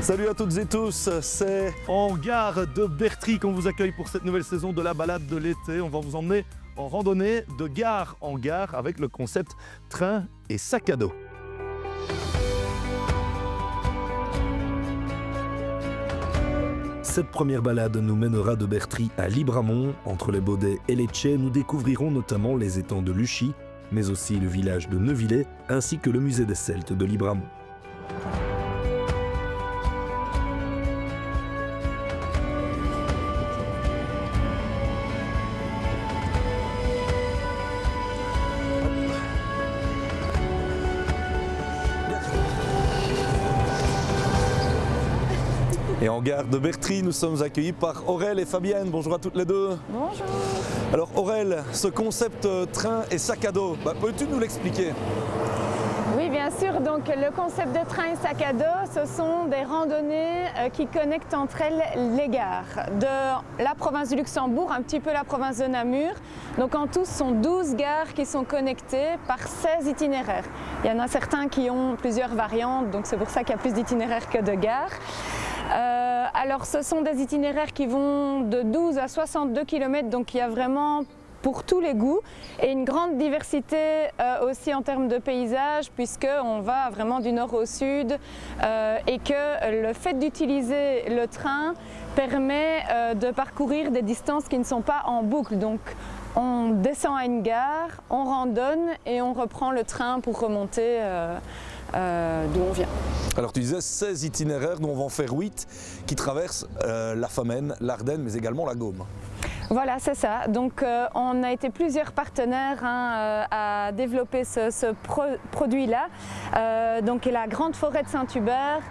Salut à toutes et tous, c'est en gare de Bertry qu'on vous accueille pour cette nouvelle saison de la balade de l'été. On va vous emmener en randonnée de gare en gare avec le concept train et sac à dos. Cette première balade nous mènera de Bertry à Libramont. Entre les Baudets et les Tchais, nous découvrirons notamment les étangs de Luchy, mais aussi le village de Neuvillers, ainsi que le musée des Celtes de Libramont. Et en gare de Bertry, nous sommes accueillis par Aurèle et Fabienne. Bonjour à toutes les deux. Bonjour. Alors Aurèle, ce concept train et sac à dos, peux-tu nous l'expliquer ? Oui, bien sûr. Donc, le concept de train et sac à dos, ce sont des randonnées qui connectent entre elles les gares de la province du Luxembourg, un petit peu la province de Namur. Donc, en tout, ce sont 12 gares qui sont connectées par 16 itinéraires. Il y en a certains qui ont plusieurs variantes, donc c'est pour ça qu'il y a plus d'itinéraires que de gares. Alors, ce sont des itinéraires qui vont de 12 à 62 km, donc il y a vraiment pour tous les goûts et une grande diversité aussi en termes de paysages, puisqu'on va vraiment du nord au sud et que le fait d'utiliser le train permet de parcourir des distances qui ne sont pas en boucle. Donc, on descend à une gare, on randonne et on reprend le train pour remonter d'où on vient. Alors tu disais 16 itinéraires dont on va en faire 8 qui traversent la Famenne, l'Ardenne mais également la Gaume. Voilà, c'est ça. Donc on a été plusieurs partenaires à développer ce produit-là. Donc la Grande Forêt de Saint-Hubert,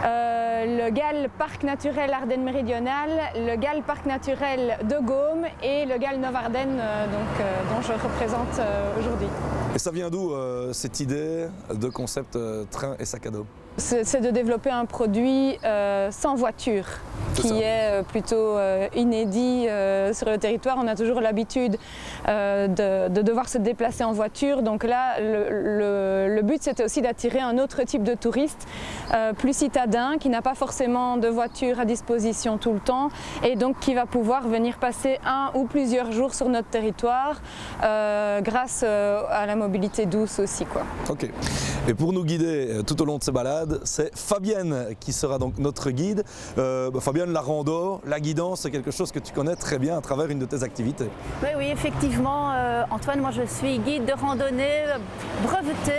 le GAL Parc Naturel Ardennes Méridionale, le GAL Parc Naturel de Gaume et le GAL Nov-Ardennes dont je représente aujourd'hui. Et ça vient d'où cette idée de concept train et sac à dos ? C'est de développer un produit sans voiture, qui est plutôt inédit sur le territoire. On a toujours l'habitude de devoir se déplacer en voiture. Donc là, le but, c'était aussi d'attirer un autre type de touriste, plus citadin, qui n'a pas forcément de voiture à disposition tout le temps, et donc qui va pouvoir venir passer un ou plusieurs jours sur notre territoire grâce à la mobilité douce aussi, quoi. Ok. Et pour nous guider tout au long de ces balades, c'est Fabienne qui sera donc notre guide. Fabienne, la rando, la guidance, c'est quelque chose que tu connais très bien à travers une de tes activités. Oui, effectivement, Antoine, moi je suis guide de randonnée breveté.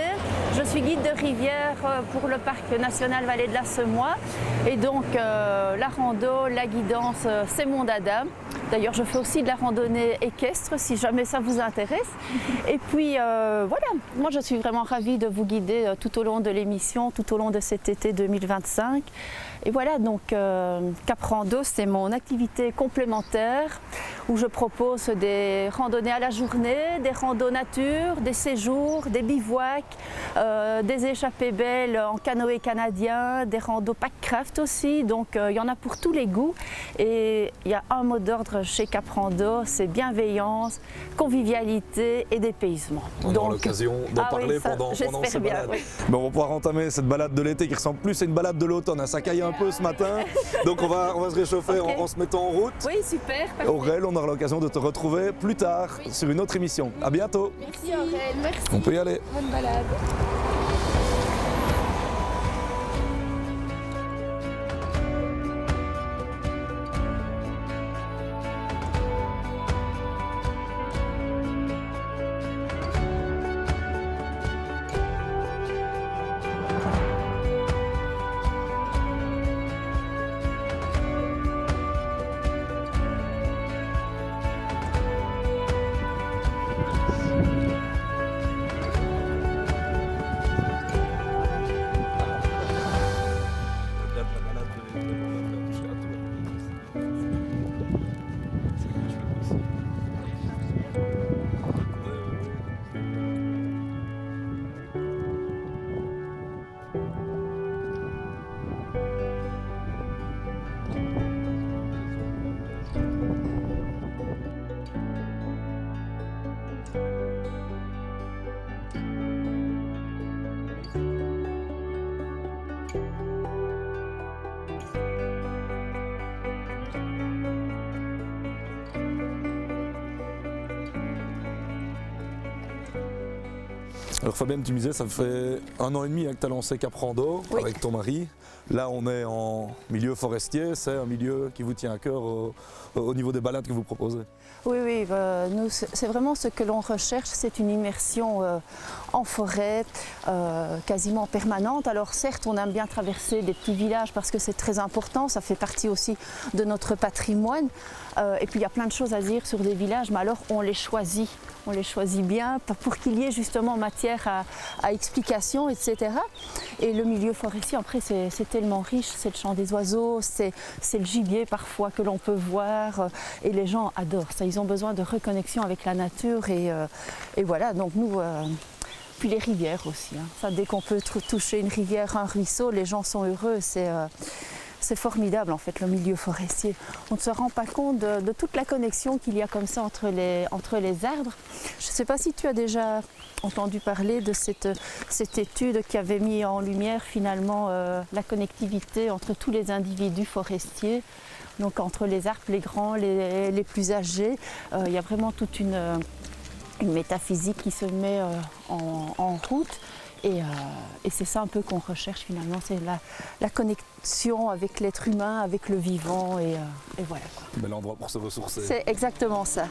Je suis guide de rivière pour le parc national Vallée de la Semois. Et donc la rando, la guidance, c'est mon dada. D'ailleurs, je fais aussi de la randonnée équestre si jamais ça vous intéresse. Et puis voilà, moi je suis vraiment ravie de vous guider tout au long de l'émission, tout au long de cet été 2025. Et voilà, donc Cap Rando, c'est mon activité complémentaire où je propose des randonnées à la journée, des randos nature, des séjours, des bivouacs, des échappées belles en canoë canadien, des randos pack-craft aussi. Donc il y en a pour tous les goûts. Et il y a un mot d'ordre chez Cap Rando, c'est bienveillance, convivialité et dépaysement. On aura l'occasion d'en parler pendant cette balade. Oui. Bon, on va pouvoir entamer cette balade de l'été qui ressemble plus à une balade de l'automne. Ça caille un peu ce matin, donc on va se réchauffer en se mettant en route. Oui, super. Parfait. Aurèle, on aura l'occasion de te retrouver plus tard sur une autre émission. À bientôt. Merci Aurèle, merci. On peut y aller. Bonne balade. Alors Fabienne, tu me disais, ça fait 1 an et demi que tu as lancé Cap Rando avec ton mari. Là, on est en milieu forestier, c'est un milieu qui vous tient à cœur au niveau des balades que vous proposez. Oui, nous, c'est vraiment ce que l'on recherche, c'est une immersion en forêt, quasiment permanente. Alors certes, on aime bien traverser des petits villages parce que c'est très important, ça fait partie aussi de notre patrimoine. Et puis il y a plein de choses à dire sur des villages, mais alors on les choisit bien pour qu'il y ait justement matière à explication, etc. Et le milieu forestier, après, c'est tellement riche, c'est le chant des oiseaux, c'est le gibier parfois que l'on peut voir, et les gens adorent ça, ils ont besoin de reconnexion avec la nature, et voilà, donc nous... Puis les rivières aussi, hein. Ça, dès qu'on peut toucher une rivière, un ruisseau, les gens sont heureux, c'est formidable en fait le milieu forestier. On ne se rend pas compte de toute la connexion qu'il y a comme ça entre les arbres. Je ne sais pas si tu as déjà entendu parler de cette étude qui avait mis en lumière finalement la connectivité entre tous les individus forestiers. Donc entre les arbres, les grands, les plus âgés, il y a vraiment toute une métaphysique qui se met en route. Et c'est ça un peu qu'on recherche finalement, c'est la connexion avec l'être humain, avec le vivant, et voilà quoi. Bel endroit pour se ressourcer. C'est exactement ça.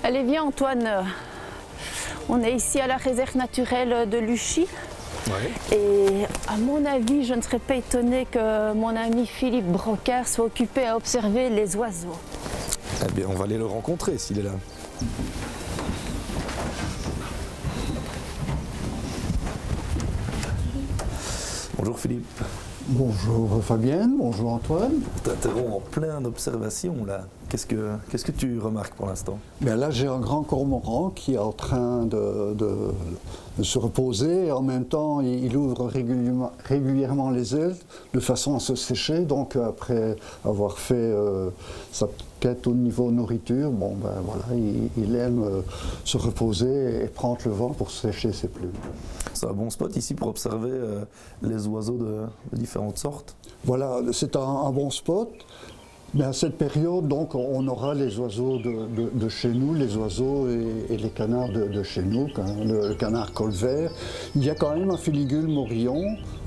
Allez, viens Antoine, on est ici à la réserve naturelle de Luchy. Ouais. Et à mon avis, je ne serais pas étonnée que mon ami Philippe Brocard soit occupé à observer les oiseaux. Eh bien, on va aller le rencontrer s'il est là. Bonjour Philippe. Bonjour Fabienne, bonjour Antoine. Je t'interromps en pleine observation là. Qu'est-ce que tu remarques pour l'instant? Bien là, j'ai un grand cormoran qui est en train de se reposer, et en même temps il ouvre régulièrement les ailes de façon à se sécher. Donc après avoir fait sa quête au niveau nourriture, bon ben voilà, il aime se reposer et prendre le vent pour sécher ses plumes. C'est un bon spot ici pour observer les oiseaux de différentes sortes. Voilà, c'est un bon spot. Mais à cette période, donc, on aura les oiseaux de chez nous, les oiseaux et les canards de chez nous, le canard colvert. Il y a quand même un filigule morillon,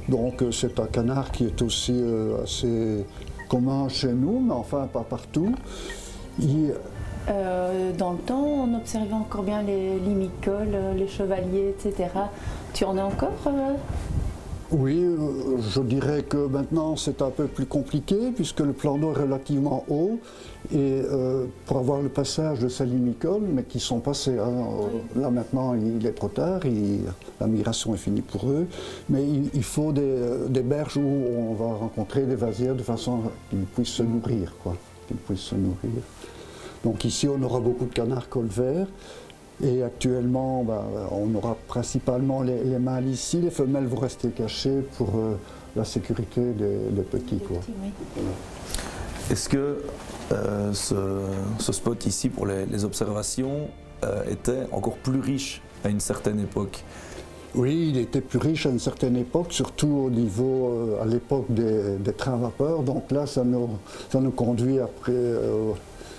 donc c'est un canard qui est aussi assez commun chez nous, mais enfin pas partout. Dans le temps, on observait encore bien les limicoles, les chevaliers, etc. Tu en as encore Oui, je dirais que maintenant c'est un peu plus compliqué puisque le plan d'eau est relativement haut et pour avoir le passage de ces limicoles, mais qui sont passés, hein, là maintenant il est trop tard, la migration est finie pour eux, mais il faut des berges où on va rencontrer des vasières de façon qu'ils puissent se nourrir, quoi, qu'ils puissent se nourrir. Donc ici on aura beaucoup de canards colverts. Et actuellement, on aura principalement les mâles ici, les femelles vont rester cachées pour la sécurité des petits. Quoi. Oui. Est-ce que ce spot ici pour les observations était encore plus riche à une certaine époque? Oui, il était plus riche à une certaine époque, surtout au niveau, à l'époque des trains à vapeur. Donc là, ça nous conduit après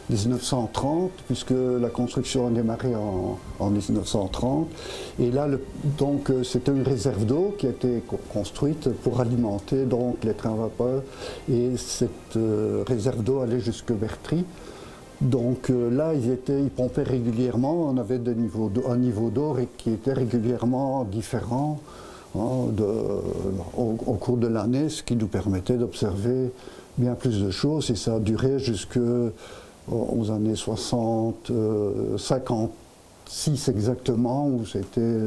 1930, puisque la construction a démarré en 1930. Et là, donc, c'était une réserve d'eau qui a été construite pour alimenter donc, les trains à vapeur. Et cette réserve d'eau allait jusque Bertry. Donc là, ils pompaient régulièrement, on avait un niveau d'eau qui était régulièrement différent au cours de l'année, ce qui nous permettait d'observer bien plus de choses, et ça a duré jusqu'aux années 60, 56 exactement, où c'était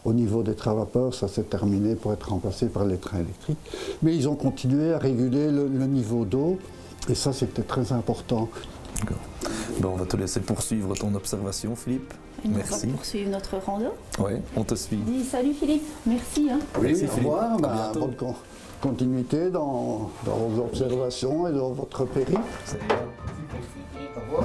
au niveau des trains à vapeur, ça s'est terminé pour être remplacé par les trains électriques. Mais ils ont continué à réguler le niveau d'eau, et ça c'était très important. Bon, on va te laisser poursuivre ton observation, Philippe. Et nous Merci. allons poursuivre notre rando. Oui, on te suit. Dis salut Philippe, merci. Hein. Oui, Merci, au Philippe. revoir, À bientôt. bonne continuité dans vos observations et dans votre périple. Salut. Au revoir.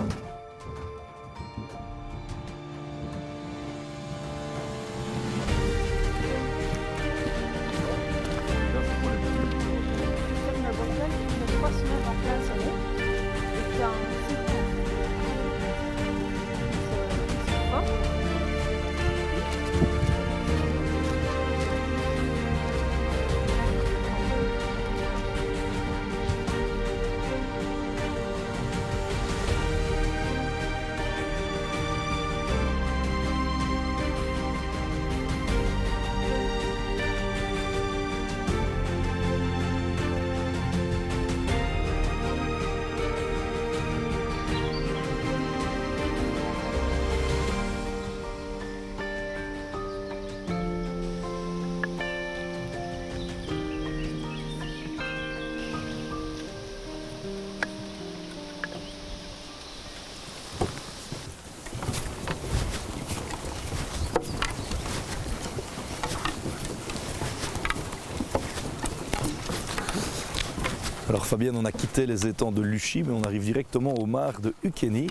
Alors Fabienne, on a quitté les étangs de Luchy, mais on arrive directement au mares de Ukeni.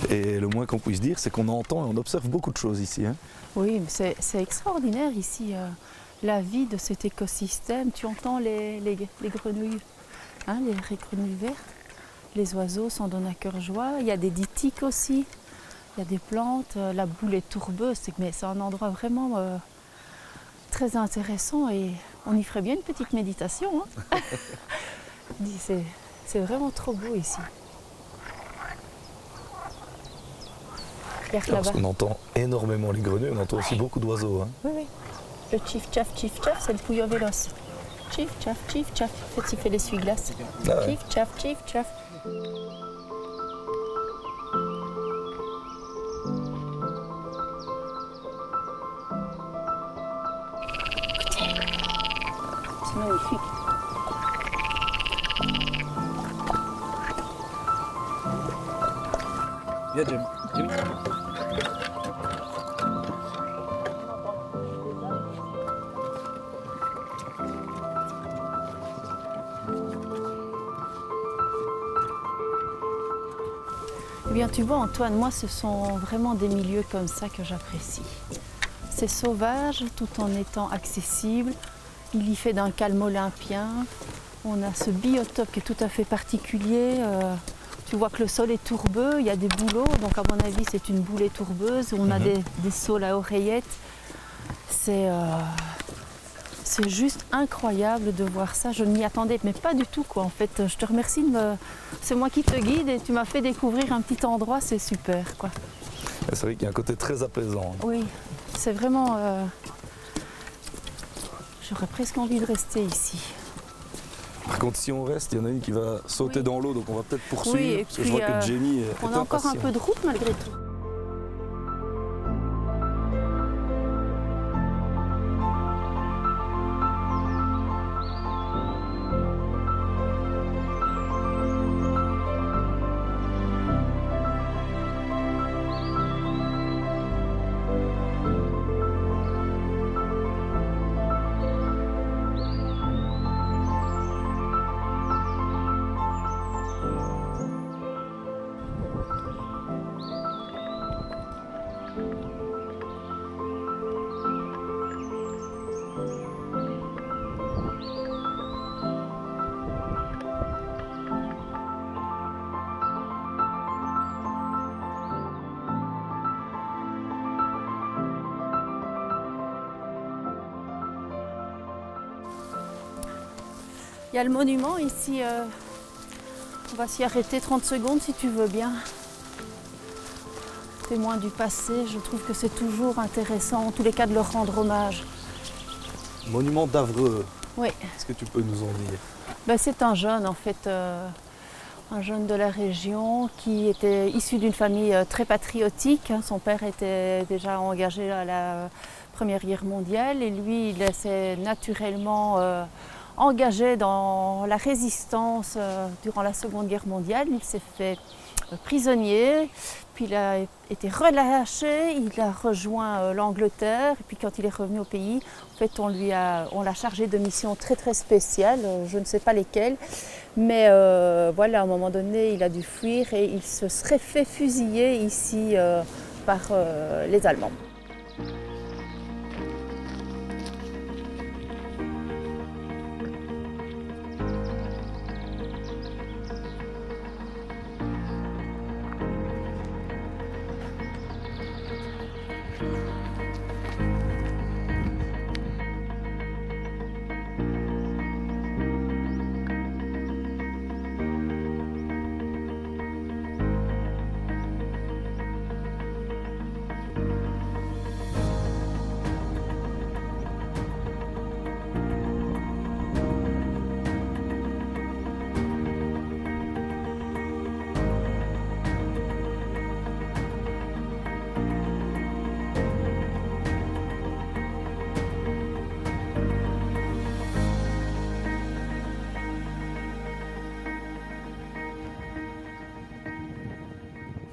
Et le moins qu'on puisse dire, c'est qu'on entend et on observe beaucoup de choses ici. Hein. Oui, mais c'est extraordinaire ici, la vie de cet écosystème. Tu entends les grenouilles, hein, les grenouilles vertes. Les oiseaux s'en donnent à cœur joie. Il y a des ditiques aussi, il y a des plantes. La boule est tourbeuse, mais c'est un endroit vraiment très intéressant et on y ferait bien une petite méditation. Hein. C'est vraiment trop beau ici. Regarde Parce là-bas. qu'on entend énormément les grenouilles, on entend aussi beaucoup d'oiseaux. Hein. Oui, oui. Le chief chaf, c'est le pouillot véloce. Chief chaf. En fait, il fait l'essuie-glace. Ah ouais. Chief chaf. C'est magnifique. Viens Jim. Eh bien, tu vois, Antoine, moi, ce sont vraiment des milieux comme ça que j'apprécie. C'est sauvage tout en étant accessible. Il y fait d'un calme olympien. On a ce biotope qui est tout à fait particulier. Tu vois que le sol est tourbeux, il y a des bouleaux, donc à mon avis, c'est une boulée tourbeuse. On a des saules à oreillettes. C'est juste incroyable de voir ça. Je ne m'y attendais, mais pas du tout, quoi. En fait, je te remercie C'est moi qui te guide et tu m'as fait découvrir un petit endroit, c'est super, quoi. C'est vrai qu'il y a un côté très apaisant. Oui, c'est vraiment... J'aurais presque envie de rester ici. Par contre, si on reste, il y en a une qui va sauter Oui. dans l'eau, donc on va peut-être poursuivre. Oui, et parce que puis, je vois que Jenny est On a encore un impatiente. peu de route malgré tout. Il y a le monument ici On va s'y arrêter 30 secondes si tu veux bien. Témoin du passé, je trouve que c'est toujours intéressant, en tous les cas, de leur rendre hommage. Monument d'Avreux. Oui. Est-ce que tu peux nous en dire? C'est un jeune, en fait, un jeune de la région qui était issu d'une famille très patriotique. Son père était déjà engagé à la Première Guerre mondiale et lui, il s'est naturellement engagé dans la résistance durant la Seconde Guerre mondiale. Il s'est fait prisonnier, puis il a été relâché, il a rejoint l'Angleterre, et puis quand il est revenu au pays, en fait, on l'a chargé de missions très très spéciales, je ne sais pas lesquelles, mais voilà, à un moment donné, il a dû fuir et il se serait fait fusiller ici par les Allemands.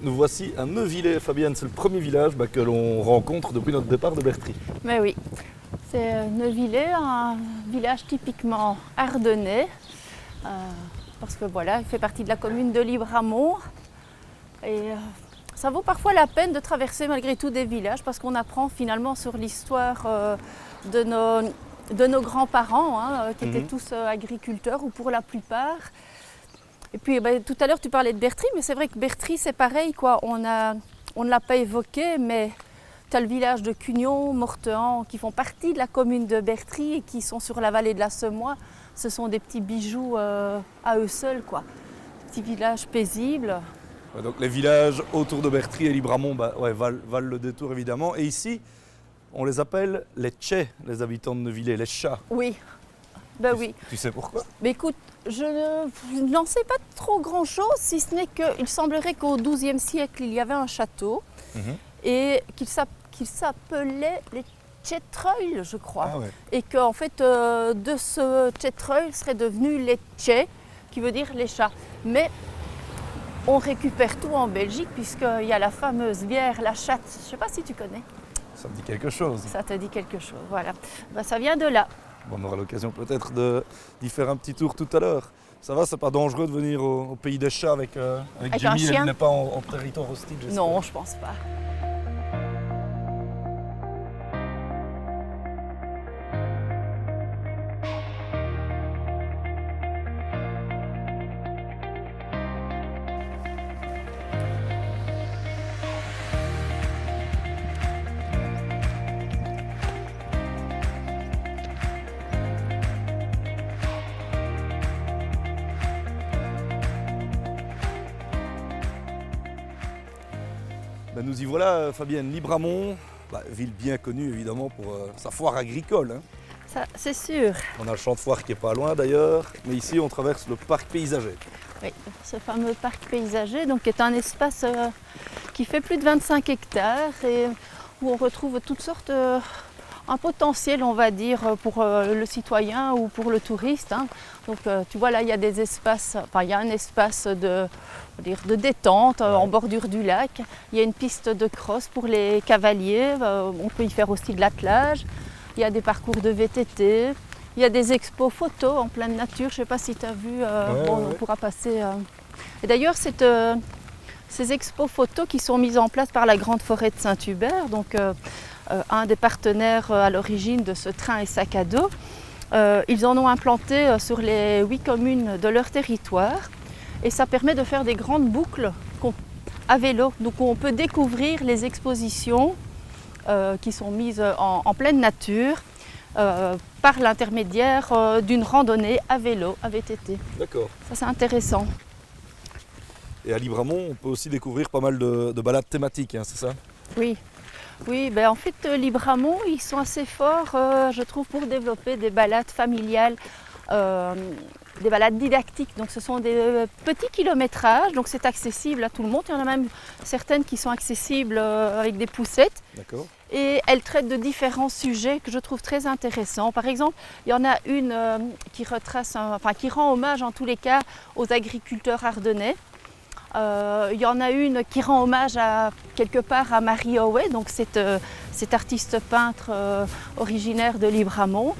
Nous voici à Neuvillers, Fabienne, c'est le premier village que l'on rencontre depuis notre départ de Bertry. Mais oui, c'est Neuvillers, un village typiquement ardennais, parce que voilà, il fait partie de la commune de Libramont. Et ça vaut parfois la peine de traverser malgré tout des villages, parce qu'on apprend finalement sur l'histoire de nos grands-parents, qui étaient tous agriculteurs, ou pour la plupart. Et puis tout à l'heure tu parlais de Bertry, mais c'est vrai que Bertry c'est pareil, quoi. On ne l'a pas évoqué, mais tu as le village de Cugnon, Mortehan, qui font partie de la commune de Bertry et qui sont sur la vallée de la Semois. Ce sont des petits bijoux à eux seuls, quoi. Des petits villages paisibles. Ouais, donc les villages autour de Bertry et Libramont valent le détour évidemment. Et ici, on les appelle les Tchais, les habitants de Neuvillers, les chats. Oui, oui. Tu sais pourquoi? Mais écoute, je n'en sais pas trop grand-chose, si ce n'est qu'il semblerait qu'au XIIe siècle, il y avait un château et qu'il s'appelait les Tchetreuils, je crois. Ah ouais. Et qu'en fait, de ce Tchetreuil serait devenu les Tchais, qui veut dire les chats. Mais on récupère tout en Belgique, puisqu'il y a la fameuse bière, la chatte. Je ne sais pas si tu connais. Ça me dit quelque chose. Ça te dit quelque chose, voilà. Ça vient de là. Bon, on aura l'occasion peut-être d'y faire un petit tour tout à l'heure. Ça va, c'est pas dangereux de venir au pays des chats avec Jimmy, un chien? Elle n'est pas en territoire hostile, j'espère. Non, je pense pas. Nous y voilà, Fabienne, Libramont, ville bien connue évidemment pour sa foire agricole. Hein. Ça, c'est sûr. On a le champ de foire qui est pas loin d'ailleurs, mais ici on traverse le parc paysager. Oui, ce fameux parc paysager, donc, est un espace qui fait plus de 25 hectares et où on retrouve toutes sortes, un potentiel, on va dire, pour le citoyen ou pour le touriste. Hein. Donc tu vois là, il y a des espaces, il y a un espace de détente en bordure du lac. Il y a une piste de cross pour les cavaliers, on peut y faire aussi de l'attelage. Il y a des parcours de VTT. Il y a des expos photos en pleine nature, je ne sais pas si tu as vu, on pourra passer. Et d'ailleurs, ces expos photos qui sont mises en place par la Grande Forêt de Saint-Hubert, donc un des partenaires à l'origine de ce train et sac à dos, ils en ont implanté sur les 8 communes de leur territoire et ça permet de faire des grandes boucles à vélo. Donc on peut découvrir les expositions qui sont mises en pleine nature par l'intermédiaire d'une randonnée à vélo, à VTT. D'accord. Ça c'est intéressant. Et à Libramont, on peut aussi découvrir pas mal de balades thématiques, hein, c'est ça? Oui. Oui, ben en fait, Libramont, ils sont assez forts, je trouve, pour développer des balades familiales, des balades didactiques. Donc ce sont des petits kilométrages, donc c'est accessible à tout le monde. Il y en a même certaines qui sont accessibles avec des poussettes. D'accord. Et elles traitent de différents sujets que je trouve très intéressants. Par exemple, il y en a une qui retrace, qui rend hommage en tous les cas aux agriculteurs ardennais. Il y en a une qui rend hommage quelque part à Marie Howe, donc cette artiste peintre originaire de Libramont.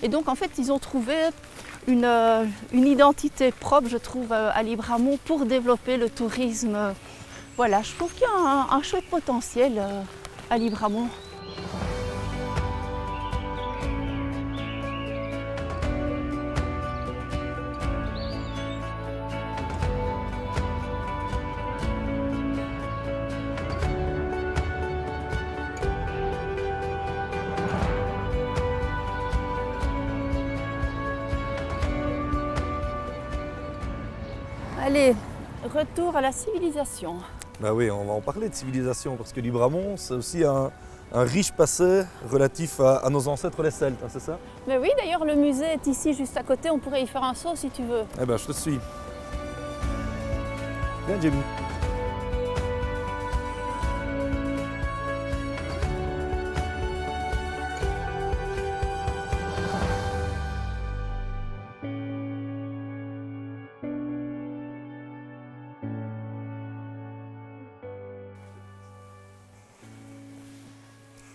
Et donc en fait ils ont trouvé une identité propre, je trouve, à Libramont pour développer le tourisme. Voilà, je trouve qu'il y a un chouette potentiel à Libramont. Allez, retour à la civilisation. Bah oui, on va en parler de civilisation, parce que Libramont, c'est aussi un riche passé relatif à nos ancêtres les Celtes, hein, c'est ça? Mais oui, d'ailleurs le musée est ici juste à côté, on pourrait y faire un saut si tu veux. Eh ben, je te suis. Viens, Jimmy.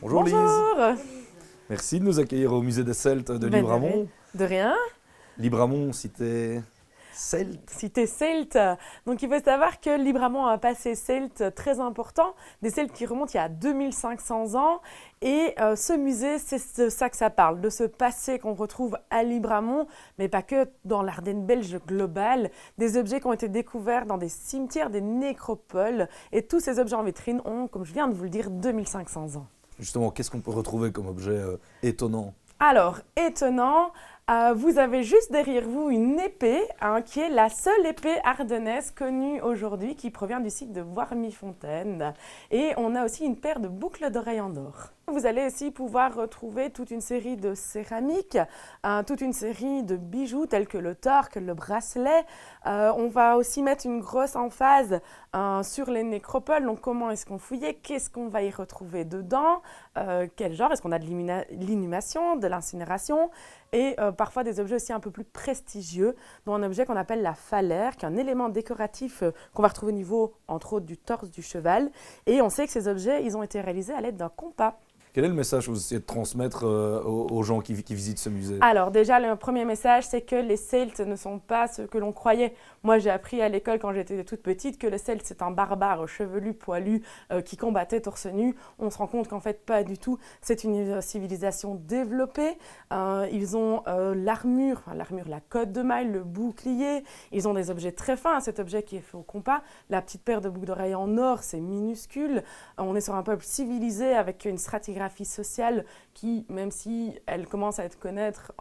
Bonjour Lise. Bonjour. Merci de nous accueillir au musée des Celtes de Libramont. De rien. Libramont, cité celte. Cité celte. Donc il faut savoir que Libramont a un passé celte très important, des Celtes qui remontent il y a 2500 ans. Et ce musée, c'est de ça que ça parle, de ce passé qu'on retrouve à Libramont, mais pas que dans l'Ardenne belge globale, des objets qui ont été découverts dans des cimetières, des nécropoles. Et tous ces objets en vitrine ont, comme je viens de vous le dire, 2500 ans. Justement, qu'est-ce qu'on peut retrouver comme objet étonnant? Alors, étonnant, vous avez juste derrière vous une épée, qui est la seule épée ardennaise connue aujourd'hui, qui provient du site de Warmy-Fontaine. Et on a aussi une paire de boucles d'oreilles en or. Vous allez aussi pouvoir retrouver toute une série de céramiques, toute une série de bijoux tels que le torque, le bracelet. On va aussi mettre une grosse emphase sur les nécropoles. Donc comment est-ce qu'on fouillait? Qu'est-ce qu'on va y retrouver dedans? Quel genre? Est-ce qu'on a de l'inhumation, de l'incinération? Et parfois des objets aussi un peu plus prestigieux, dont un objet qu'on appelle la phalère, qui est un élément décoratif qu'on va retrouver au niveau, entre autres, du torse du cheval. Et on sait que ces objets, ils ont été réalisés à l'aide d'un compas. Quel est le message que vous essayez de transmettre aux gens qui visitent ce musée? Alors déjà, le premier message, c'est que les Celtes ne sont pas ce que l'on croyait. Moi, j'ai appris à l'école quand j'étais toute petite que les Celtes, c'est un barbare chevelu, poilu, qui combattait torse nu. On se rend compte qu'en fait, pas du tout. C'est une civilisation développée. Ils ont l'armure, la cotte de maille, le bouclier. Ils ont des objets très fins. Cet objet qui est fait au compas, la petite paire de boucles d'oreilles en or, c'est minuscule. On est sur un peuple civilisé avec une stratigraphie sociale qui, même si elle commence à être connaître,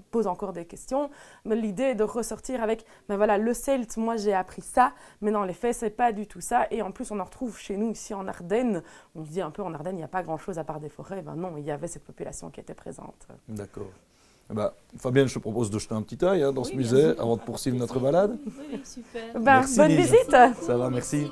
pose encore des questions. Mais l'idée est de ressortir avec, ben voilà, le celte, moi j'ai appris ça, mais dans les faits, c'est pas du tout ça. Et en plus, on en retrouve chez nous, ici en Ardennes. On se dit un peu, en Ardennes, il n'y a pas grand-chose à part des forêts. Ben non, il y avait cette population qui était présente. D'accord. Fabienne, je te propose de jeter un petit œil dans ce musée avant de poursuivre notre balade. Oui, super. Ben, Merci, bonne Lise. visite. Ça va, merci.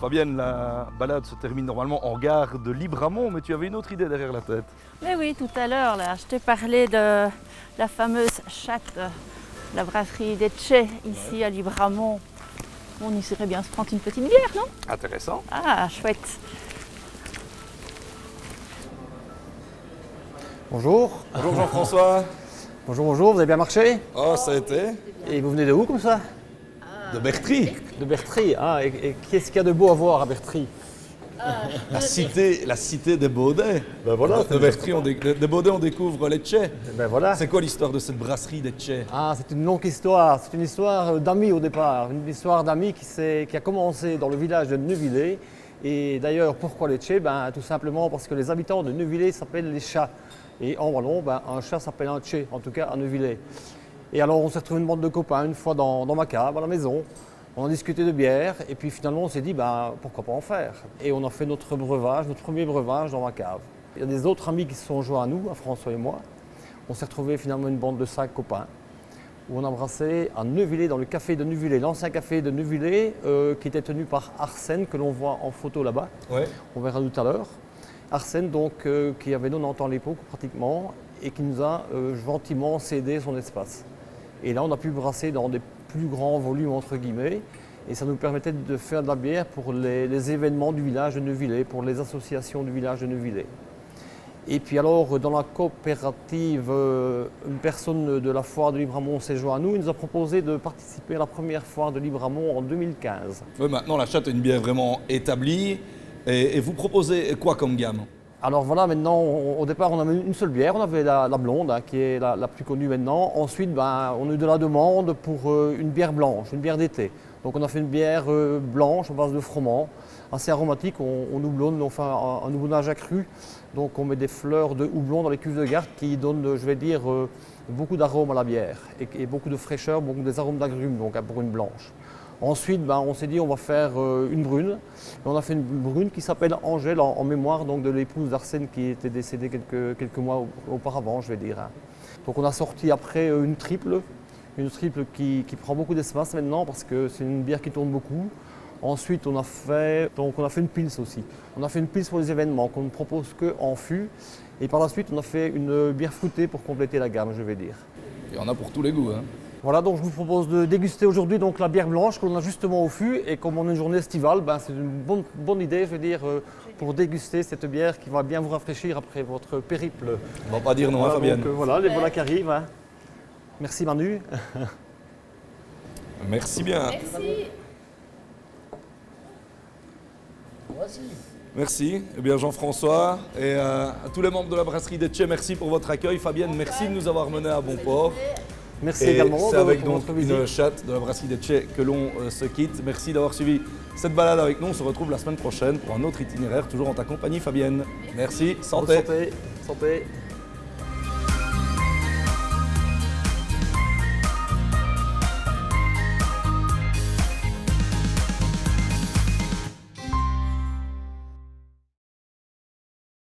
Fabienne, la balade se termine normalement en gare de Libramont, mais tu avais une autre idée derrière la tête. Mais oui, tout à l'heure, là, je t'ai parlé de la fameuse chatte, la brasserie d'Etche, ici à Libramont. On y serait bien se prendre une petite bière, non? Intéressant. Ah, chouette. Bonjour. Bonjour Jean-François. Bonjour, bonjour, vous avez bien marché? Oh, ça a été? Et vous venez de où comme ça? De Bertry. De Bertry. Ah, et qu'est-ce qu'il y a de beau à voir à Bertry? La cité des Baudets. Ben voilà. De Bertry, de Baudets, on découvre l'Etche. Ben voilà. C'est quoi l'histoire de cette brasserie d'Etche? Ah, c'est une longue histoire. C'est une histoire d'amis au départ. Une histoire d'amis qui a commencé dans le village de Neuvillers. Et d'ailleurs, pourquoi l'Etche? Ben, tout simplement parce que les habitants de Neuvillers s'appellent les chats. Et en wallon, ben, un chat s'appelle un tché, en tout cas à Neuvillers. Et alors, on s'est retrouvé une bande de copains une fois dans ma cave, à la maison. On a discuté de bière et puis finalement on s'est dit ben, pourquoi pas en faire. Et on a fait notre breuvage, notre premier breuvage dans ma cave. Il y a des autres amis qui se sont joints à nous, à François et moi. On s'est retrouvé finalement une bande de 5 copains où on a brassé à Neuvillers, dans le café de Neuvillers, l'ancien café de Neuvillers qui était tenu par Arsène, que l'on voit en photo là-bas. Ouais. On verra tout à l'heure. Arsène donc qui avait 90 ans à l'époque pratiquement et qui nous a gentiment cédé son espace. Et là on a pu brasser dans des plus grands volumes entre guillemets et ça nous permettait de faire de la bière pour les événements du village de Neuvillers, pour les associations du village de Neuvillers. Et puis alors dans la coopérative, une personne de la foire de Libramont s'est joint à nous, il nous a proposé de participer à la première foire de Libramont en 2015. Ouais, maintenant la chatte est une bière vraiment établie et vous proposez quoi comme gamme? Alors voilà, maintenant, au départ, on avait une seule bière, on avait la blonde, hein, qui est la plus connue maintenant. Ensuite, ben, on a eu de la demande pour une bière blanche, une bière d'été. Donc on a fait une bière blanche à base de froment, assez aromatique, on houblonne, on fait un houblonnage accru. Donc on met des fleurs de houblon dans les cuves de garde qui donnent, je vais dire, beaucoup d'arômes à la bière et beaucoup de fraîcheur, beaucoup des arômes d'agrumes, donc hein, pour une blanche. Ensuite, ben, on s'est dit on va faire une brune. Et on a fait une brune qui s'appelle Angèle en mémoire donc, de l'épouse d'Arsène qui était décédée quelques mois auparavant, je vais dire. Hein. Donc on a sorti après une triple qui prend beaucoup d'espace maintenant parce que c'est une bière qui tourne beaucoup. Ensuite, on a fait une pils aussi. On a fait une pils pour les événements qu'on ne propose qu'en fût. Et par la suite, on a fait une bière fruitée pour compléter la gamme, je vais dire. Il y en a pour tous les goûts. Hein. Voilà, donc je vous propose de déguster aujourd'hui donc la bière blanche que l'on a justement au fût. Et comme on a une journée estivale, ben, c'est une bonne idée, je veux dire, pour déguster cette bière qui va bien vous rafraîchir après votre périple. On va pas dire non, Voilà, hein, Fabienne. donc, voilà, les voilà qui arrivent. Hein. Merci Manu. Merci bien. Merci. Eh bien Jean-François et à tous les membres de la brasserie d'Etche, merci pour votre accueil. Fabienne, merci de nous avoir menés à bon port. Merci Et également. c'est avec pour donc votre visite. une chatte de la brasserie d'Etche que l'on se quitte. Merci d'avoir suivi cette balade avec nous. On se retrouve la semaine prochaine pour un autre itinéraire, toujours en ta compagnie Fabienne. Merci, santé. Santé. Santé.